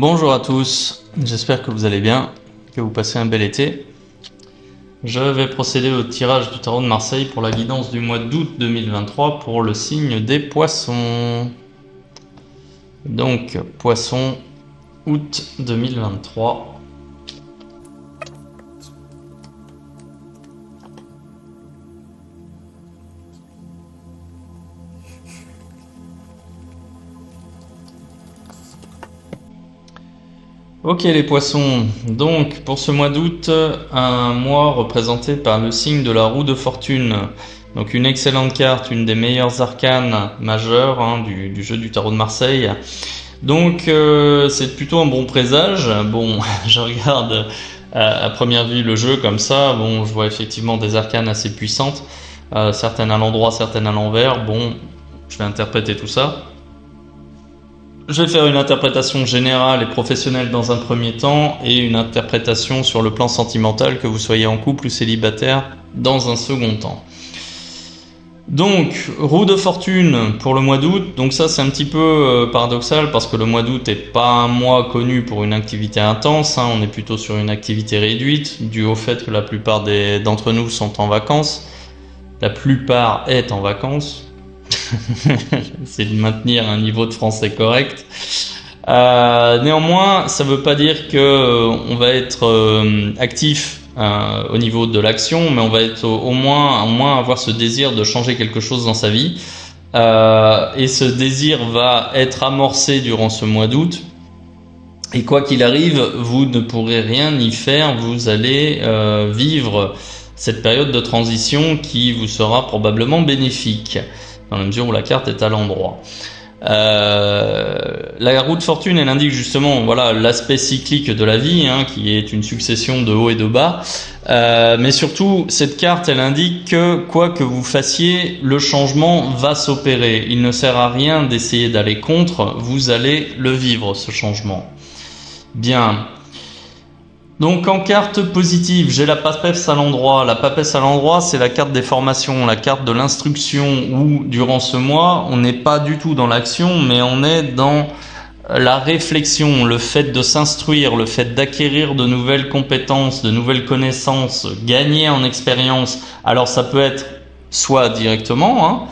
Bonjour à tous, j'espère que vous allez bien, que vous passez un bel été. Je vais procéder au tirage du tarot de Marseille pour la guidance du mois d'août 2023 pour le signe des poissons. Donc, poissons, août 2023. Ok les poissons, donc pour ce mois d'août, un mois représenté par le signe de la roue de fortune. Donc une excellente carte, une des meilleures arcanes majeures du jeu du tarot de Marseille. Donc c'est plutôt un bon présage. Bon, je regarde à première vue le jeu comme ça, bon, je vois effectivement des arcanes assez puissantes, certaines à l'endroit, certaines à l'envers. Bon, je vais interpréter tout ça. Je vais faire une interprétation générale et professionnelle dans un premier temps et une interprétation sur le plan sentimental, que vous soyez en couple ou célibataire, dans un second temps. Donc, roue de fortune pour le mois d'août. Donc ça, c'est un petit peu paradoxal parce que le mois d'août n'est pas un mois connu pour une activité intense. On est plutôt sur une activité réduite, dû au fait que la plupart d'entre nous sont en vacances. La plupart est en vacances. C'est de maintenir un niveau de français correct. Néanmoins, ça ne veut pas dire que on va être actif au niveau de l'action, mais on va être au moins avoir ce désir de changer quelque chose dans sa vie. Et ce désir va être amorcé durant ce mois d'août. Et quoi qu'il arrive, vous ne pourrez rien y faire. Vous allez vivre cette période de transition qui vous sera probablement bénéfique, dans la mesure où la carte est à l'endroit. La roue de fortune, elle indique justement l'aspect cyclique de la vie, qui est une succession de hauts et de bas. Mais surtout, cette carte, elle indique que quoi que vous fassiez, le changement va s'opérer. Il ne sert à rien d'essayer d'aller contre, vous allez le vivre, ce changement. Bien. Donc en carte positive, j'ai la papesse à l'endroit. La papesse à l'endroit, c'est la carte des formations, la carte de l'instruction, où durant ce mois, on n'est pas du tout dans l'action, mais on est dans la réflexion, le fait de s'instruire, le fait d'acquérir de nouvelles compétences, de nouvelles connaissances, gagner en expérience. Alors ça peut être soit directement,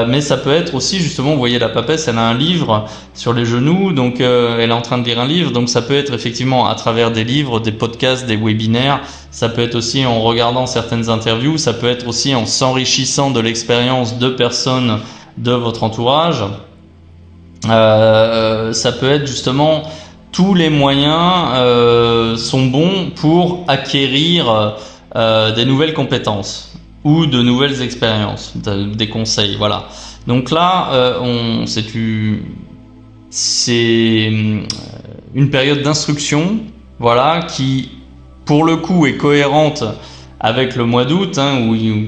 mais ça peut être aussi, justement, vous voyez la papesse, elle a un livre sur les genoux, donc elle est en train de lire un livre, donc ça peut être effectivement à travers des livres, des podcasts, des webinaires, ça peut être aussi en regardant certaines interviews, ça peut être aussi en s'enrichissant de l'expérience de personnes de votre entourage, ça peut être justement, tous les moyens sont bons pour acquérir des nouvelles compétences ou de nouvelles expériences, des conseils, voilà. Donc là, c'est une période d'instruction, qui, pour le coup, est cohérente avec le mois d'août,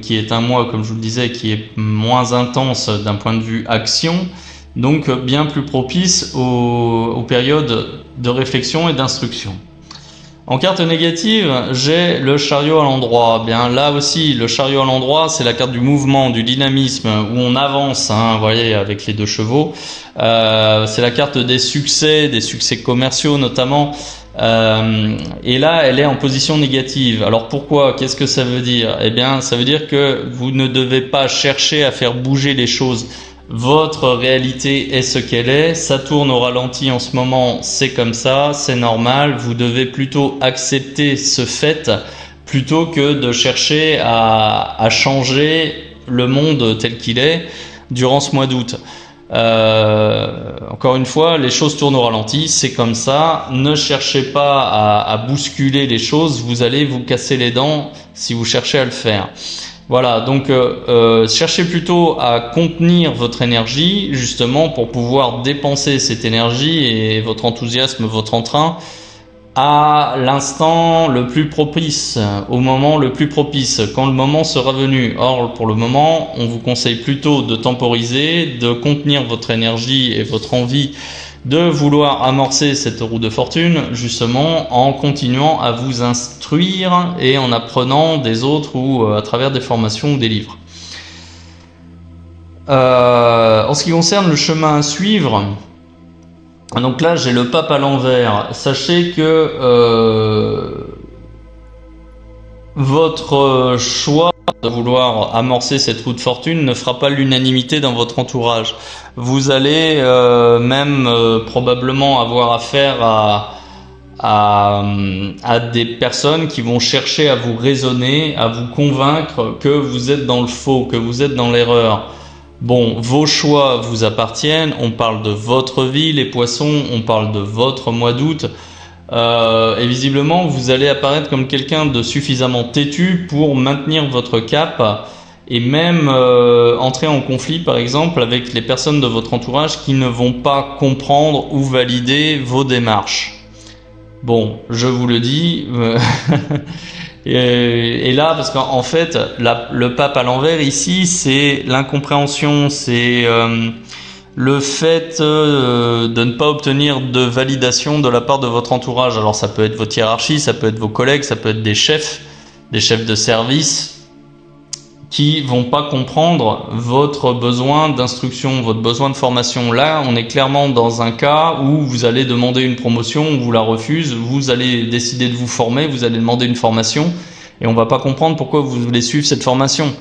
qui est un mois, comme je vous le disais, qui est moins intense d'un point de vue action, donc bien plus propice aux périodes de réflexion et d'instruction. En carte négative, j'ai le chariot à l'endroit. Bien là aussi, le chariot à l'endroit, c'est la carte du mouvement, du dynamisme, où on avance, vous voyez, avec les deux chevaux. C'est la carte des succès commerciaux notamment. Et là, elle est en position négative. Alors pourquoi? Qu'est-ce que ça veut dire? Eh bien, ça veut dire que vous ne devez pas chercher à faire bouger les choses. Votre réalité est ce qu'elle est, ça tourne au ralenti en ce moment, c'est comme ça, c'est normal, vous devez plutôt accepter ce fait plutôt que de chercher à changer le monde tel qu'il est durant ce mois d'août. Encore une fois, les choses tournent au ralenti, c'est comme ça, ne cherchez pas à bousculer les choses, vous allez vous casser les dents si vous cherchez à le faire. Voilà, donc cherchez plutôt à contenir votre énergie, justement, pour pouvoir dépenser cette énergie et votre enthousiasme, votre entrain, à l'instant le plus propice, au moment le plus propice, quand le moment sera venu. Or, pour le moment, on vous conseille plutôt de temporiser, de contenir votre énergie et votre envie de vouloir amorcer cette roue de fortune, justement en continuant à vous instruire et en apprenant des autres ou à travers des formations ou des livres. En ce qui concerne le chemin à suivre, Donc là, j'ai le pape à l'envers. Sachez que votre choix de vouloir amorcer cette roue de fortune ne fera pas l'unanimité dans votre entourage. Vous allez même probablement avoir affaire à des personnes qui vont chercher à vous raisonner, à vous convaincre que vous êtes dans le faux, que vous êtes dans l'erreur. Bon, vos choix vous appartiennent, on parle de votre vie, les poissons, on parle de votre mois d'août, et visiblement vous allez apparaître comme quelqu'un de suffisamment têtu pour maintenir votre cap, et même entrer en conflit par exemple avec les personnes de votre entourage qui ne vont pas comprendre ou valider vos démarches. Bon, je vous le dis, et là, parce qu'en fait, le pape à l'envers ici, c'est l'incompréhension, c'est le fait de ne pas obtenir de validation de la part de votre entourage. Alors ça peut être votre hiérarchie, ça peut être vos collègues, ça peut être des chefs de service qui vont pas comprendre votre besoin d'instruction, votre besoin de formation. Là, on est clairement dans un cas où vous allez demander une promotion, on vous la refuse, vous allez décider de vous former, vous allez demander une formation, et on va pas comprendre pourquoi vous voulez suivre cette formation.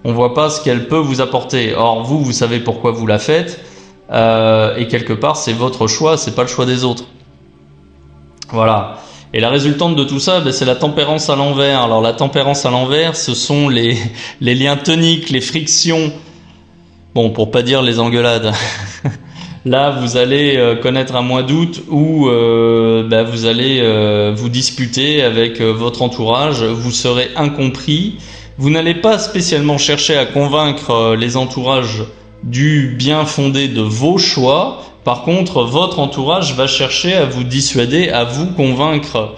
On voit pas ce qu'elle peut vous apporter. Or, vous savez pourquoi vous la faites, et quelque part, c'est votre choix, c'est pas le choix des autres. Voilà. Et la résultante de tout ça, c'est la tempérance à l'envers. Alors la tempérance à l'envers, ce sont les liens toniques, les frictions. Bon, pour pas dire les engueulades. Là, vous allez connaître un mois d'août où vous allez vous disputer avec votre entourage. Vous serez incompris. Vous n'allez pas spécialement chercher à convaincre les entourages du bien fondé de vos choix. Par contre, votre entourage va chercher à vous dissuader, à vous convaincre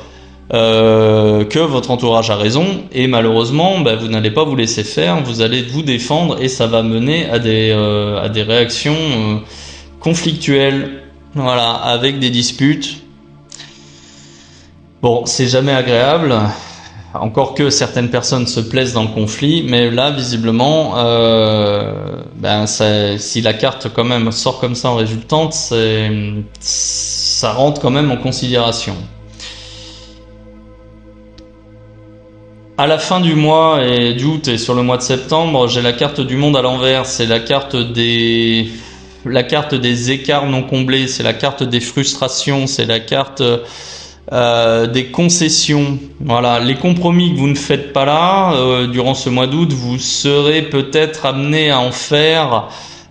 que votre entourage a raison, et malheureusement, vous n'allez pas vous laisser faire, vous allez vous défendre, et ça va mener à des réactions conflictuelles, voilà, avec des disputes. Bon, c'est jamais agréable. Encore que certaines personnes se plaisent dans le conflit, mais là, visiblement, si la carte quand même sort comme ça en résultante, ça rentre quand même en considération. À la fin du mois et d'août et sur le mois de septembre, j'ai la carte du monde à l'envers. C'est la carte des écarts non comblés, c'est la carte des frustrations, c'est la carte des concessions. Voilà, les compromis que vous ne faites pas là durant ce mois d'août, vous serez peut-être amené à en faire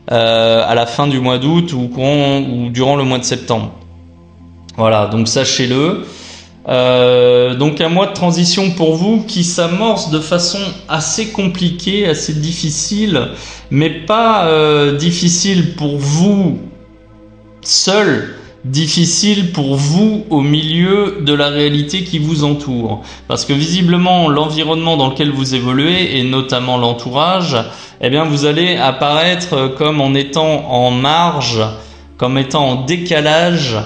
à la fin du mois d'août ou durant le mois de septembre. Voilà, donc sachez-le. Donc un mois de transition pour vous qui s'amorce de façon assez compliquée, assez difficile, mais pas difficile pour vous seul, difficile pour vous au milieu de la réalité qui vous entoure. Parce que visiblement, l'environnement dans lequel vous évoluez, et notamment l'entourage, vous allez apparaître comme en étant en marge, comme étant en décalage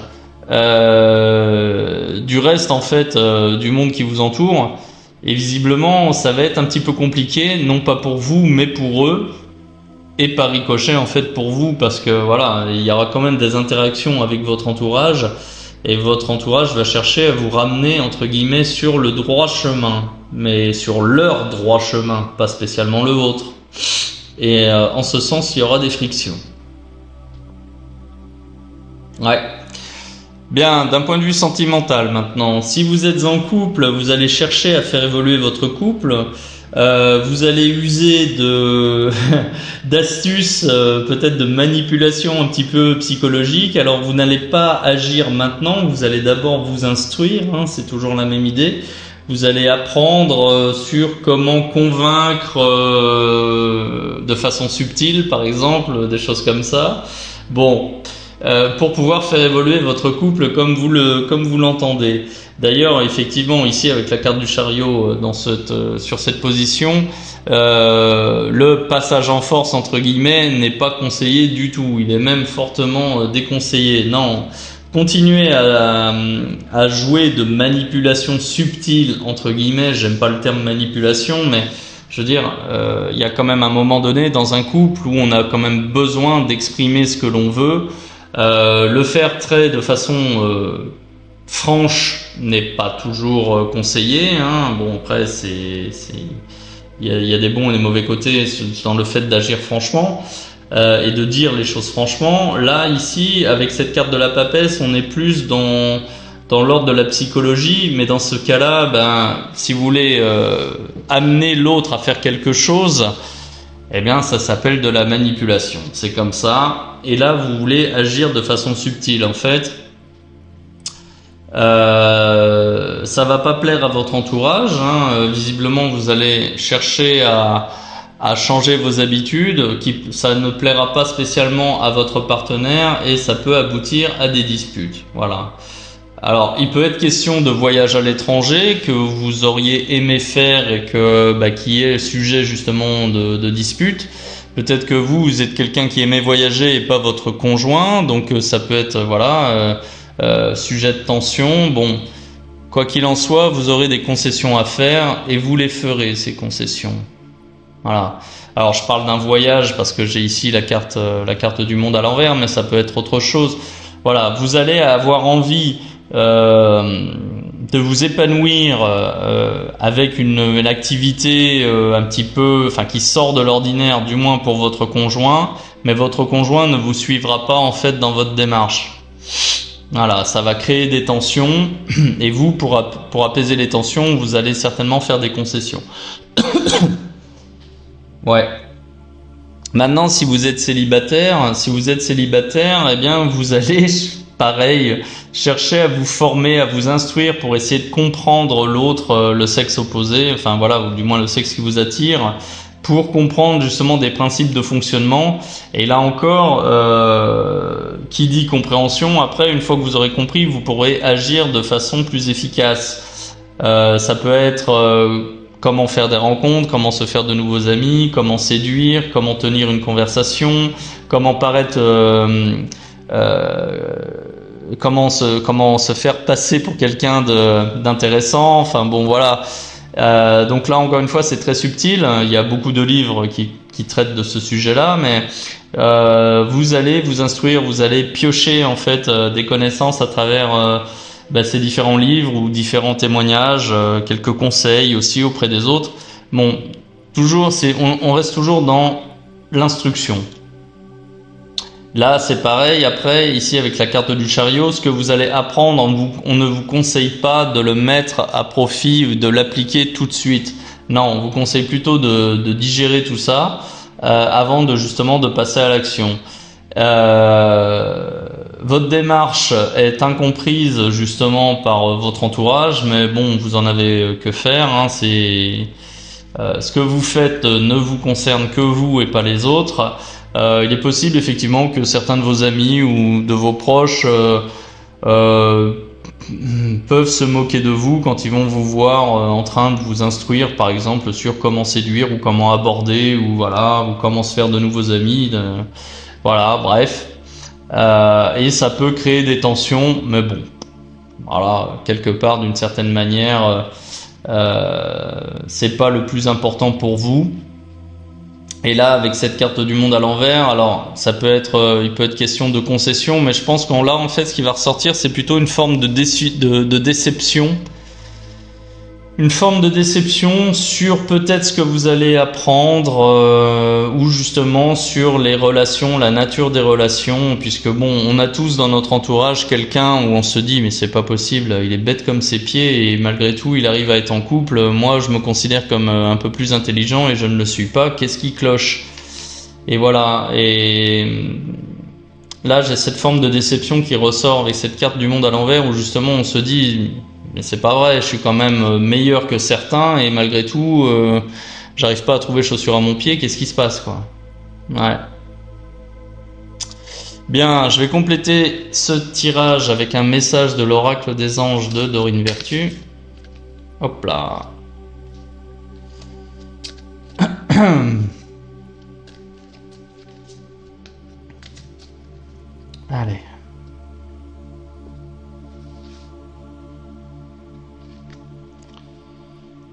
du reste en fait du monde qui vous entoure. Et visiblement, ça va être un petit peu compliqué, non pas pour vous, mais pour eux. Et par ricochet en fait pour vous, parce que voilà, il y aura quand même des interactions avec votre entourage, et votre entourage va chercher à vous ramener entre guillemets sur le droit chemin, mais sur leur droit chemin, pas spécialement le vôtre. Et en ce sens, il y aura des frictions. Ouais. Bien, d'un point de vue sentimental maintenant, si vous êtes en couple, vous allez chercher à faire évoluer votre couple. Vous allez user d'astuces, peut-être de manipulation un petit peu psychologique. Alors vous n'allez pas agir maintenant, vous allez d'abord vous instruire, c'est toujours la même idée. Vous allez apprendre sur comment convaincre de façon subtile, par exemple, des choses comme ça. Bon, pour pouvoir faire évoluer votre couple comme vous l'entendez. D'ailleurs, effectivement, ici avec la carte du chariot sur cette position, le passage en force entre guillemets n'est pas conseillé du tout. Il est même fortement déconseillé. Non, continuez à jouer de manipulation subtile entre guillemets. J'aime pas le terme manipulation, mais je veux dire, il y a quand même un moment donné dans un couple où on a quand même besoin d'exprimer ce que l'on veut. Le faire très de façon franche n'est pas toujours conseillé, hein. Bon, après, il y a des bons et des mauvais côtés dans le fait d'agir franchement et de dire les choses franchement. Là, ici, avec cette carte de la papesse, on est plus dans l'ordre de la psychologie, mais dans ce cas-là, si vous voulez amener l'autre à faire quelque chose, eh bien, ça s'appelle de la manipulation. C'est comme ça. Et là, vous voulez agir de façon subtile, en fait. Ça va pas plaire à votre entourage, hein. Visiblement, vous allez chercher à changer vos habitudes, ça ne plaira pas spécialement à votre partenaire et ça peut aboutir à des disputes. Voilà. Alors, il peut être question de voyage à l'étranger que vous auriez aimé faire et qui est sujet justement de dispute. Peut-être que vous êtes quelqu'un qui aimait voyager et pas votre conjoint, donc ça peut être sujet de tension. Bon, quoi qu'il en soit, vous aurez des concessions à faire et vous les ferez, ces concessions. Voilà. Alors je parle d'un voyage parce que j'ai ici la carte du monde à l'envers, mais ça peut être autre chose. Voilà, vous allez avoir envie de vous épanouir avec une activité un petit peu, enfin qui sort de l'ordinaire, du moins pour votre conjoint, mais votre conjoint ne vous suivra pas en fait dans votre démarche. Voilà, ça va créer des tensions et vous, pour apaiser les tensions, vous allez certainement faire des concessions. Ouais. Maintenant, si vous êtes célibataire, eh bien, vous allez, pareil, chercher à vous former, à vous instruire pour essayer de comprendre l'autre, le sexe opposé, enfin voilà, ou du moins le sexe qui vous attire, pour comprendre justement des principes de fonctionnement. Et là encore, qui dit compréhension, après, une fois que vous aurez compris, vous pourrez agir de façon plus efficace. Ça peut être comment faire des rencontres, comment se faire de nouveaux amis, comment séduire, comment tenir une conversation, comment paraître, comment se faire passer pour quelqu'un d'intéressant. Enfin bon, voilà. Donc là, encore une fois, c'est très subtil. Il y a beaucoup de livres qui traitent de ce sujet-là, mais vous allez vous instruire, vous allez piocher en fait des connaissances à travers ces différents livres ou différents témoignages, quelques conseils aussi auprès des autres. Bon, toujours, on reste toujours dans l'instruction. Là, c'est pareil. Après, ici, avec la carte du chariot, ce que vous allez apprendre, on ne vous conseille pas de le mettre à profit ou de l'appliquer tout de suite. Non, on vous conseille plutôt de digérer tout ça avant justement de passer à l'action. Votre démarche est incomprise justement par votre entourage, mais bon, vous en avez que faire, hein. Ce que vous faites ne vous concerne que vous et pas les autres. Il est possible effectivement que certains de vos amis ou de vos proches peuvent se moquer de vous quand ils vont vous voir en train de vous instruire, par exemple, sur comment séduire ou comment aborder ou comment se faire de nouveaux amis. Voilà, bref. Et ça peut créer des tensions, mais bon, voilà, quelque part, d'une certaine manière, c'est pas le plus important pour vous. Et là, avec cette carte du monde à l'envers, alors il peut être question de concession, mais je pense qu'en là, en fait, ce qui va ressortir, c'est plutôt une forme de déception. Une forme de déception sur peut-être ce que vous allez apprendre ou justement sur les relations, la nature des relations, puisque bon, on a tous dans notre entourage quelqu'un où on se dit mais c'est pas possible, il est bête comme ses pieds et malgré tout il arrive à être en couple. Moi je me considère comme un peu plus intelligent et je ne le suis pas, qu'est-ce qui cloche? Et voilà, et là j'ai cette forme de déception qui ressort avec cette carte du monde à l'envers où justement on se dit mais c'est pas vrai, je suis quand même meilleur que certains et malgré tout, j'arrive pas à trouver chaussures à mon pied, qu'est-ce qui se passe quoi? Ouais. Bien, je vais compléter ce tirage avec un message de l'oracle des anges de Dorine Vertu. Hop là. Allez.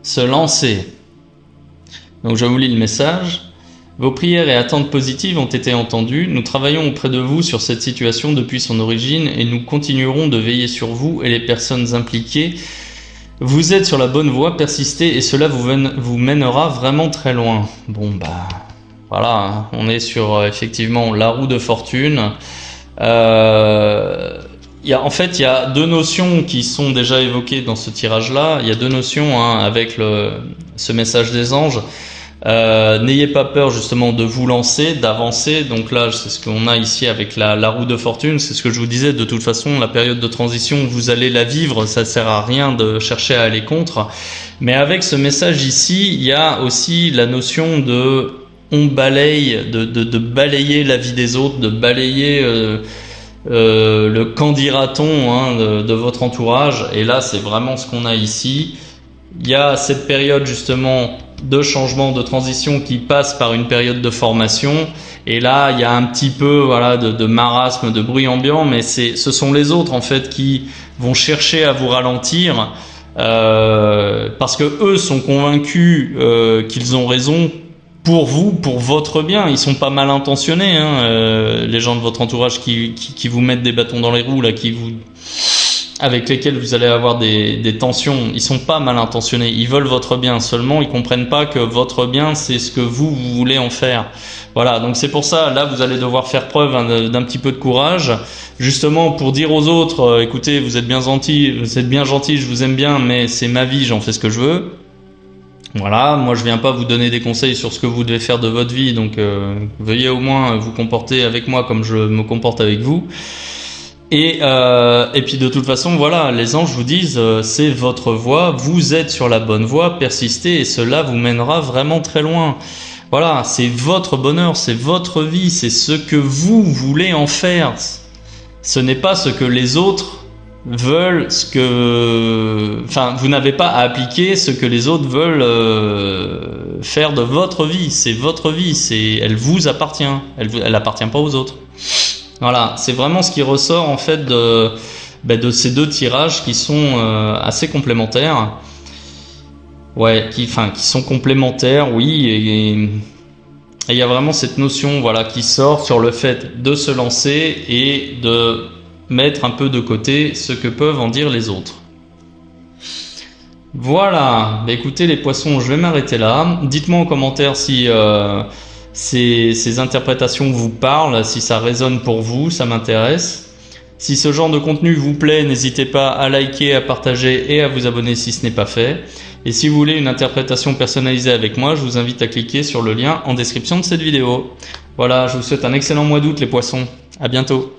Se lancer. Donc je vous lis le message. Vos prières et attentes positives ont été entendues. Nous travaillons auprès de vous sur cette situation depuis son origine et nous continuerons de veiller sur vous et les personnes impliquées. Vous êtes sur la bonne voie, persistez et cela vous mènera vraiment très loin. Bon bah voilà, hein, on est sur effectivement la roue de fortune. Il y a deux notions qui sont déjà évoquées dans ce tirage-là. Il y a deux notions avec ce message des anges. N'ayez pas peur justement de vous lancer, d'avancer. Donc là, c'est ce qu'on a ici avec la roue de fortune. C'est ce que je vous disais. De toute façon, la période de transition, vous allez la vivre. Ça sert à rien de chercher à aller contre. Mais avec ce message ici, il y a aussi la notion de on balaye, de balayer la vie des autres, de balayer le qu'en dira-t-on de votre entourage. Et là, c'est vraiment ce qu'on a ici. Il y a cette période justement de changement, de transition qui passe par une période de formation. Et là, il y a un petit peu de marasme, de bruit ambiant, mais ce sont les autres en fait qui vont chercher à vous ralentir parce que eux sont convaincus qu'ils ont raison pour vous, pour votre bien. Ils sont pas mal intentionnés, les gens de votre entourage qui vous mettent des bâtons dans les roues là, avec lesquels vous allez avoir des tensions. Ils sont pas mal intentionnés, ils veulent votre bien, seulement ils comprennent pas que votre bien c'est ce que vous voulez en faire. Voilà, donc c'est pour ça, là vous allez devoir faire preuve d'un petit peu de courage, justement pour dire aux autres, écoutez, vous êtes bien gentils, je vous aime bien, mais c'est ma vie, j'en fais ce que je veux. Voilà, moi je viens pas vous donner des conseils sur ce que vous devez faire de votre vie, donc veuillez au moins vous comporter avec moi comme je me comporte avec vous. Et puis de toute façon, voilà, les anges vous disent, c'est votre voie, vous êtes sur la bonne voie, persistez et cela vous mènera vraiment très loin. Voilà, c'est votre bonheur, c'est votre vie, c'est ce que vous voulez en faire. Ce n'est pas ce que les autres veulent, vous n'avez pas à appliquer ce que les autres veulent faire de votre vie. C'est votre vie, elle vous appartient, elle appartient pas aux autres. Voilà, c'est vraiment ce qui ressort en fait de ces deux tirages qui sont assez complémentaires. Ouais, qui sont complémentaires, oui, et il y a vraiment cette notion qui sort sur le fait de se lancer et de mettre un peu de côté ce que peuvent en dire les autres. Voilà, écoutez les poissons, je vais m'arrêter là. Dites-moi en commentaire si ces interprétations vous parlent, si ça résonne pour vous, ça m'intéresse. Si ce genre de contenu vous plaît, n'hésitez pas à liker, à partager et à vous abonner si ce n'est pas fait. Et si vous voulez une interprétation personnalisée avec moi, je vous invite à cliquer sur le lien en description de cette vidéo. Voilà, je vous souhaite un excellent mois d'août les poissons. À bientôt.